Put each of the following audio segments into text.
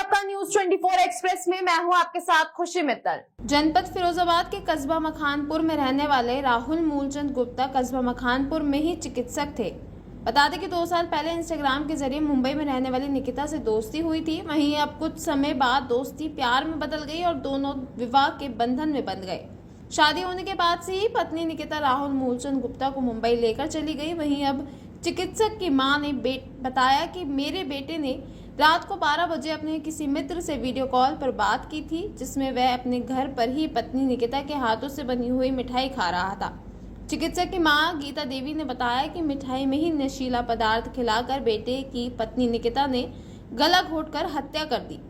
आपका news 24 express में मैं हूं आपके साथ खुशी मित्तल। जनपद फिरोजाबाद के कस्बा मखानपुर में रहने वाले राहुल मूलचंद गुप्ता कस्बा मखानपुर में ही चिकित्सक थे। बता दें कि 2 साल पहले इंस्टाग्राम के जरिए मुंबई में रहने वाली निकिता से दोस्ती हुई थी। वहीं अब कुछ समय बाद दोस्ती प्यार में बदल गई और दोनों विवाह के बंधन में बंध गए। शादी होने के बाद से ही पत्नी निकिता राहुल मूलचंद गुप्ता को मुंबई लेकर चली गई। वहीं अब चिकित्सक की मां ने बताया कि मेरे बेटे ने रात को 12 बजे अपने किसी मित्र से वीडियो कॉल पर बात की थी, जिसमें वह अपने घर पर ही पत्नी निकिता के हाथों से बनी हुई मिठाई खा रहा था। चिकित्सक की मां गीता देवी ने बताया कि मिठाई में ही नशीला पदार्थ खिलाकर बेटे की पत्नी निकिता ने गला घोटकर हत्या कर दी।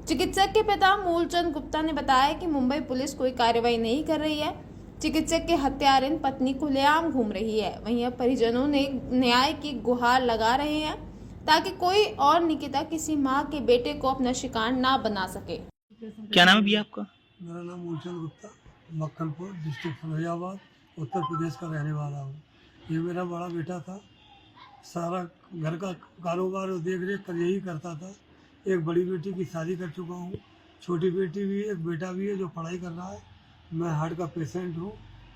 चिकित्सक के पिता मूलचंद गुप्ता ने बताया कि मुंबई पुलिस कोई कार्रवाई नहीं कर रही है। चिकित्सक के हत्यारिन पत्नी खुलेआम घूम रही है। वहीं अब परिजनों ने न्याय की गुहार लगा रहे हैं ताकि कोई और निकिता किसी मां के बेटे को अपना शिकार ना बना सके। क्या नाम है भैया आपका? मेरा नाम मूलचंद गुप्ता, मक्खनपुर डिस्ट्रिक्ट फिरोजाबाद, उत्तर प्रदेश का रहने वाला हूँ। ये मेरा बड़ा बेटा था, सारा घर का कारोबार और देख रेख कर यही करता था। एक बड़ी बेटी की शादी कर चुका हूँ, छोटी बेटी भी है, एक बेटा भी है जो पढ़ाई कर रहा है। मैं हार्ट का पेशेंट हूँ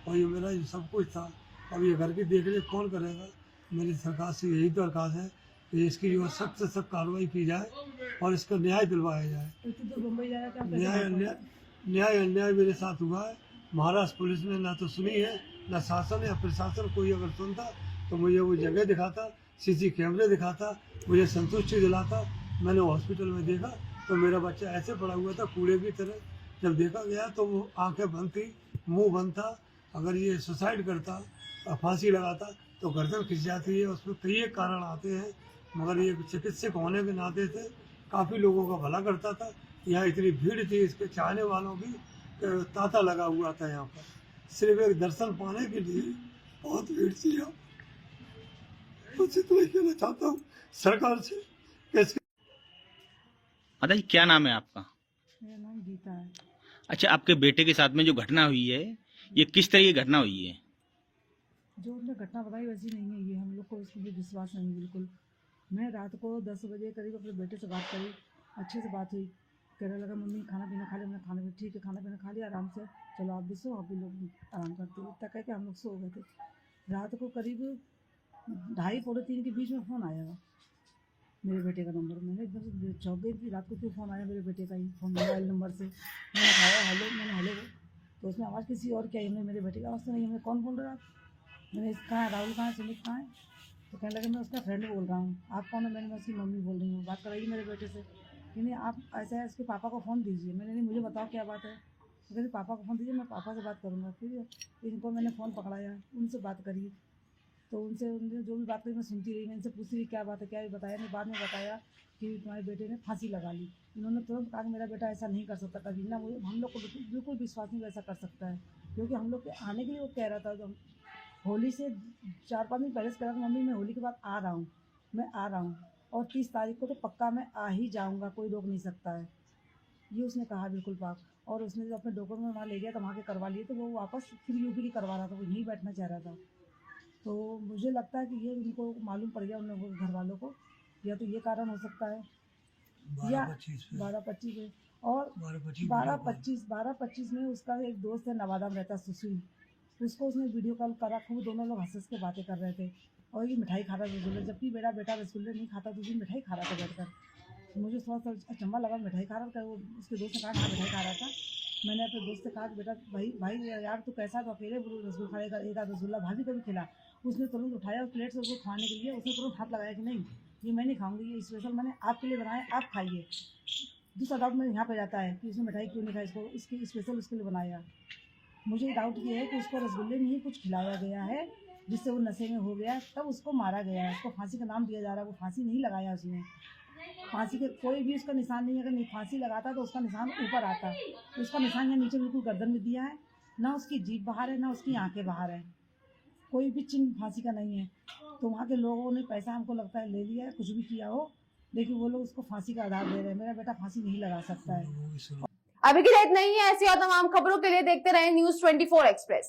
और ये मेरा सब कुछ था। अब ये घर की देख रेख कौन करेगा? मेरी सरकार से यही दरख्वास्त है कि इसकी जो सख्त से सख्त कार्रवाई की जाए और इसका न्याय दिलवाया जाए। न्याय अन्याय मेरे साथ हुआ है। महाराष्ट्र पुलिस ने ना तो सुनी है, ना शासन या प्रशासन कोई अगर सुनता तो मुझे वो जगह दिखाता, सीसी कैमरे दिखाता, मुझे संतुष्टि दिलाता। मैंने हॉस्पिटल में देखा तो मेरा बच्चा ऐसे पड़ा हुआ था कूड़े की तरह। जब देखा गया तो वो आंखें बंद थी, मुँह बंद था। अगर ये सुसाइड करता, फांसी लगाता तो गर्दन खिंच जाती है। उसमें कई एक कारण आते हैं, मगर ये चिकित्सक होने के नाते से काफ़ी लोगों का भला करता था। यहाँ इतनी भीड़ थी इसके चाहने वालों की, तांता लगा हुआ था यहाँ पर, सिर्फ एक दर्शन पाने के लिए बहुत भीड़ थी यहाँ। बस इतना ही कहना चाहता हूँ सरकार से कि इसके। बताइए क्या नाम है आपका? मेरा नाम गीता है। अच्छा, आपके बेटे के साथ में जो घटना हुई है, ये किस तरह की घटना हुई है? जो उन्होंने घटना बताई वैसी नहीं है ये, हम लोग को इसमें विश्वास नहीं बिल्कुल। मैं रात को 10 बजे करीब अपने बेटे से बात करी, अच्छे से बात हुई। कहने लगा मम्मी खाना पीना खा लिया। मैंने खाना पीना ठीक है, खाना पीना खा लिया आराम से, चलो आप भी सो, आप भी लोग आराम करते हो। इतना कह के हम लोग सो गए थे। रात को करीब 2:30 पौने 3 के बीच में फ़ोन आया मेरे बेटे का नंबर। मैंने एकदम से चौंक गई कि रात को क्यों फ़ोन आया मेरे बेटे का ही फ़ोन, मोबाइल नंबर से। मैंने कहा हेलो, मैंने हेलो, तो उसमें आवाज़ किसी और क्या है, मेरे बेटे की आवाज़ तो नहीं है। मैं कौन बोल रहा है? मैंने कहा है राहुल कहाँ है, सुमित कहाँ है? तो कहने लगे मैं उसका फ्रेंड बोल रहा हूँ। आप कौन है? मैं उसकी मम्मी बोल रही हूँ, बात कर रही है मेरे बेटे से। नहीं आप ऐसा है, उसके पापा को फ़ोन दीजिए। मैंने नहीं, मुझे बताओ क्या बात है। तो कहते पापा को फ़ोन दीजिए, मैं पापा से बात करूँगा। फिर इनको मैंने फ़ोन पकड़ाया, उनसे बात करी। तो उनसे जो भी बात करी मैं सुनती रही। मैं इनसे पूछती रही क्या बात है, क्या ये बताया नहीं। बाद में बताया कि तुम्हारे बेटे ने फांसी लगा ली। इन्होंने तुरंत कहा कि मेरा बेटा ऐसा नहीं कर सकता कभी ना। मुझे हम लोग को बिल्कुल विश्वास नहीं वैसा कर सकता है, क्योंकि हम लोग के आने के लिए वो कह रहा था। तो होली से 4-5 दिन पहले से कह रहा था मम्मी मैं होली के बाद आ रहा हूँ, मैं आ रहा हूँ, और 30 तारीख को तो पक्का मैं आ ही जाऊँगा, कोई रोक नहीं सकता है, ये उसने कहा बिल्कुल पाक। और उसने जो अपने डॉक्यूमेंट वहाँ ले गया तो वहाँ के करवा लिए, तो वो वापस फिर यूपी की करवा रहा था, वो यहीं बैठना चाह रहा था। तो मुझे लगता है कि ये उनको मालूम पड़ गया उन लोगों के घर वालों को, या तो ये कारण हो सकता है, या 12-25 में। और 12-25 में उसका एक दोस्त है नवादा में रहता, सुशील, उसको उसने वीडियो कॉल करा। खूब दोनों लोग हंस के बातें कर रहे थे और ये मिठाई खा रहा था रसगुल्ले, जबकि मेरा बेटा रसगुल्ले नहीं खाता, तो उसकी मिठाई खा रहा था बैठकर। मुझे थोड़ा सा अचंभा लगा, मिठाई खा रहा था। वो उसके दोस्त ने कहा हाँ मिठाई खा रहा था। मैंने अपने दोस्त से कहा कि बेटा भाई यार तू कैसा, तो अकेले रसगुल्ला खाएगा, एक आध रसगुल्ला भाभी को भी खिला। उसने तुरंत उठाया और प्लेट से उसको खाने के लिए उसने तुरंत हाथ लगाया कि नहीं ये मैं नहीं खाऊंगी, ये स्पेशल मैंने आपके लिए बनाया, आप खाइए। दूसरा डाउट में यहाँ पे जाता है कि उसने मिठाई क्यों नहीं खाई, इसको इसकी स्पेशल उसके लिए बनाया। मुझे डाउट ये है कि उसको रसगुल्ले में ही कुछ खिलाया गया है जिससे वो नशे में हो गया, तब उसको मारा गया है। उसको फांसी का नाम दिया जा रहा है, वो फांसी नहीं लगाया उसने। फांसी के कोई भी उसका निशान नहीं है। अगर फांसी लगाता तो उसका निशान ऊपर आता, तो उसका निशान यहाँ नीचे बिल्कुल गर्दन में दिया है, ना उसकी जीभ बाहर है ना उसकी आंखें बाहर है, कोई भी चिन्ह फांसी का नहीं है। तो वहाँ के लोगों ने पैसा हमको लगता है ले लिया है, कुछ भी किया हो, लेकिन वो लोग उसको फांसी का आधार दे रहे हैं। मेरा बेटा फांसी नहीं लगा सकता है। अभी की डेट नहीं है। ऐसी और तमाम खबरों के लिए देखते रहे न्यूज 24 एक्सप्रेस।